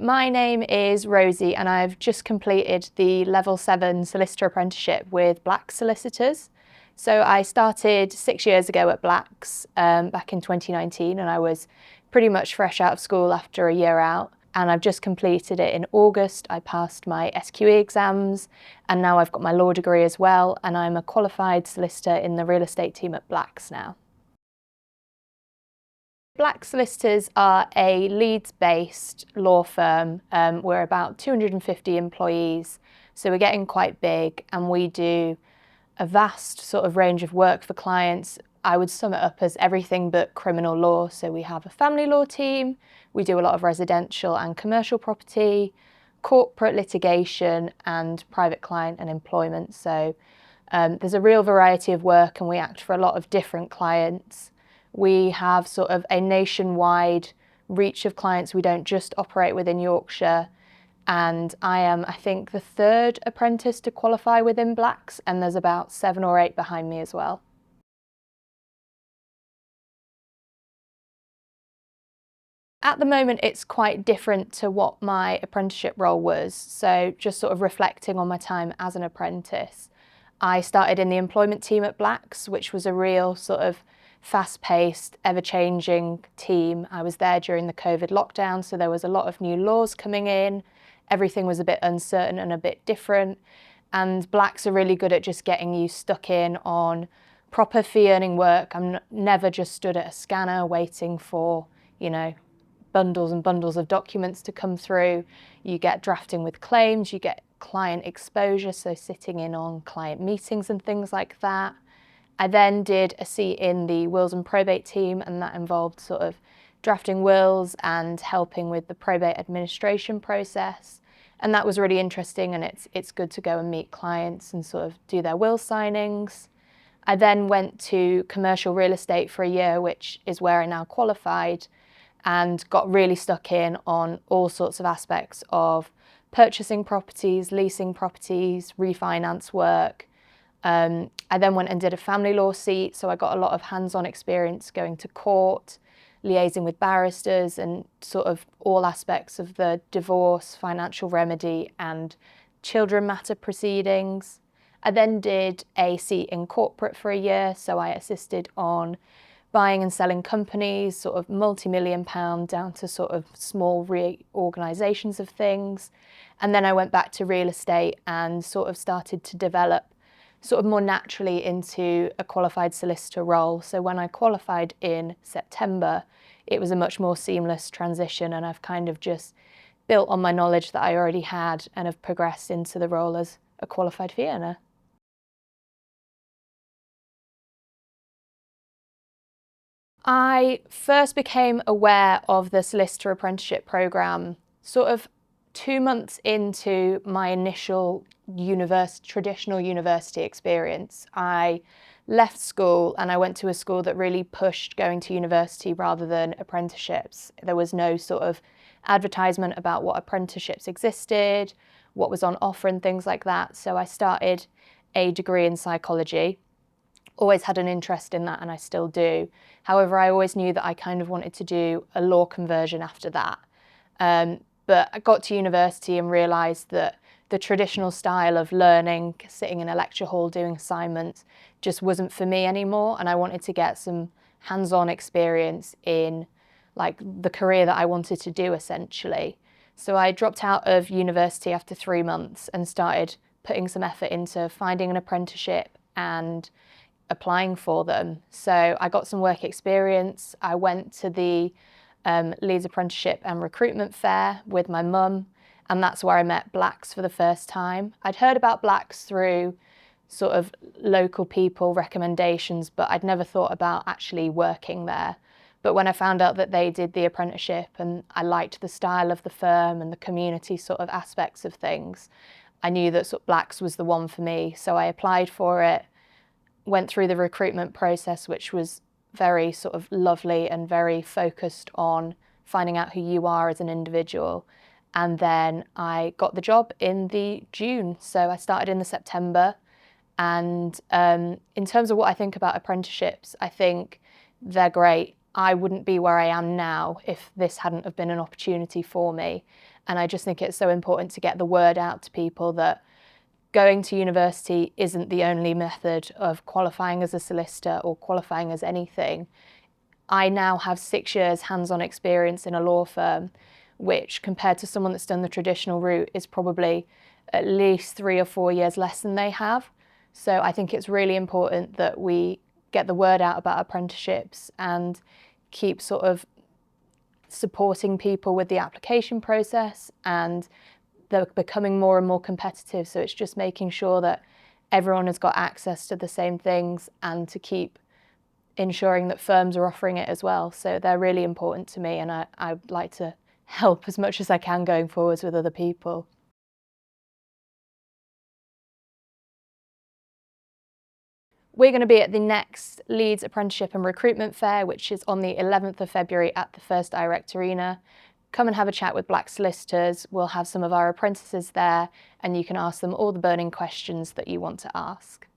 My name is Rosie and I've just completed the Level 7 Solicitor Apprenticeship with Black Solicitors. So I started 6 years ago at Blacks back in 2019, and I was pretty much fresh out of school after a year out, and I've just completed it in August. I passed my SQE exams and now I've got my law degree as well, and I'm a qualified solicitor in the real estate team at Blacks now. Black Solicitors are a Leeds-based law firm. We're about 250 employees, so we're getting quite big, and we do a vast sort of range of work for clients. I would sum it up as everything but criminal law. So we have a family law team, we do a lot of residential and commercial property, corporate litigation, and private client and employment. So there's a real variety of work, and we act for a lot of different clients. We have sort of a nationwide reach of clients. We don't just operate within Yorkshire. And I am, I think, the third apprentice to qualify within Blacks, and there's about 7 or 8 behind me as well. At the moment, it's quite different to what my apprenticeship role was. So just sort of reflecting on my time as an apprentice, I started in the employment team at Blacks, which was a real sort of fast-paced, ever-changing team. I was there during the COVID lockdown, so there was a lot of new laws coming in. Everything was a bit uncertain and a bit different. And Blacks are really good at just getting you stuck in on proper fee-earning work. I'm never just stood at a scanner waiting for, you know, bundles and bundles of documents to come through. You get drafting with claims, you get client exposure, so sitting in on client meetings and things like that. I then did a seat in the wills and probate team, and that involved sort of drafting wills and helping with the probate administration process. And that was really interesting, and it's good to go and meet clients and sort of do their will signings. I then went to commercial real estate for a year, which is where I now qualified, and got really stuck in on all sorts of aspects of purchasing properties, leasing properties, refinance work. I then went and did a family law seat, so I got a lot of hands-on experience going to court, liaising with barristers, and sort of all aspects of the divorce, financial remedy, and children matter proceedings. I then did a seat in corporate for a year, so I assisted on buying and selling companies, sort of multi-million pound down to sort of small reorganisations of things. And then I went back to real estate and sort of started to develop sort of more naturally into a qualified solicitor role. So when I qualified in September, it was a much more seamless transition, and I've kind of just built on my knowledge that I already had and have progressed into the role as a qualified fee earner. I first became aware of the Solicitor Apprenticeship programme sort of 2 months into my initial traditional university experience. I left school and I went to a school that really pushed going to university rather than apprenticeships. There was no sort of advertisement about what apprenticeships existed, what was on offer and things like that. So I started a degree in psychology. Always had an interest in that, and I still do. However, I always knew that I kind of wanted to do a law conversion after that. But I got to university and realised that the traditional style of learning, sitting in a lecture hall doing assignments, just wasn't for me anymore, and I wanted to get some hands-on experience in like the career that I wanted to do essentially. So I dropped out of university after 3 months and started putting some effort into finding an apprenticeship and applying for them. So I got some work experience. I went to the Leeds Apprenticeship and Recruitment Fair with my mum, and that's where I met Blacks for the first time. I'd heard about Blacks through sort of local people recommendations, but I'd never thought about actually working there. But when I found out that they did the apprenticeship and I liked the style of the firm and the community sort of aspects of things, I knew that sort of Blacks was the one for me. So I applied for it, went through the recruitment process, which was very sort of lovely and very focused on finding out who you are as an individual. And then I got the job in the June. So I started in the September. And in terms of what I think about apprenticeships, I think they're great. I wouldn't be where I am now if this hadn't have been an opportunity for me. And I just think it's so important to get the word out to people that going to university isn't the only method of qualifying as a solicitor or qualifying as anything. I now have 6 years hands-on experience in a law firm, which compared to someone that's done the traditional route is probably at least 3 or 4 years less than they have. So I think it's really important that we get the word out about apprenticeships and keep sort of supporting people with the application process, and they're becoming more and more competitive. So it's just making sure that everyone has got access to the same things and to keep ensuring that firms are offering it as well. So they're really important to me, and I'd like to help as much as I can going forwards with other people. We're going to be at the next Leeds Apprenticeship and Recruitment Fair, which is on the 11th of February at the First Direct Arena. Come and have a chat with Black Solicitors. We'll have some of our apprentices there, and you can ask them all the burning questions that you want to ask.